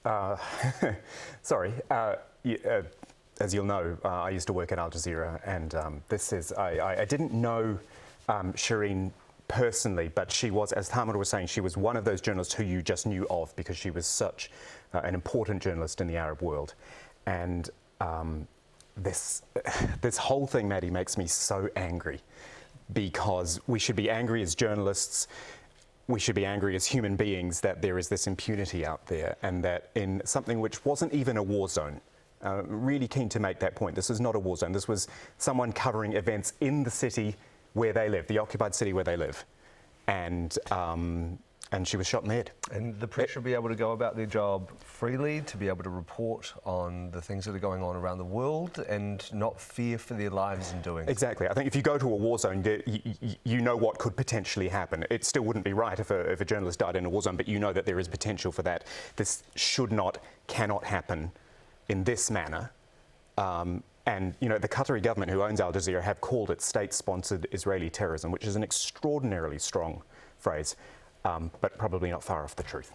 Uh, sorry. As you'll know, I used to work at Al Jazeera, and I didn't know Shireen personally, but she was, as Tamara was saying, she was one of those journalists who you just knew of because she was such an important journalist in the Arab world. And this whole thing, Maddie, makes me so angry, because we should be angry as journalists. We should be angry as human beings that there is this impunity out there, and that in something which wasn't even a war zone. Really keen to make that point. This is not a war zone. This was someone covering events in the city where they live, the occupied city where they live. And she was shot in the head. And the press should be able to go about their job freely, to be able to report on the things that are going on around the world and not fear for their lives in doing so. Exactly. I think if you go to a war zone, you know what could potentially happen. It still wouldn't be right if a journalist died in a war zone, but you know that there is potential for that. This should not, cannot happen in this manner. And, you know, the Qatari government, who owns Al Jazeera, have called it state-sponsored Israeli terrorism, which is an extraordinarily strong phrase, but probably not far off the truth.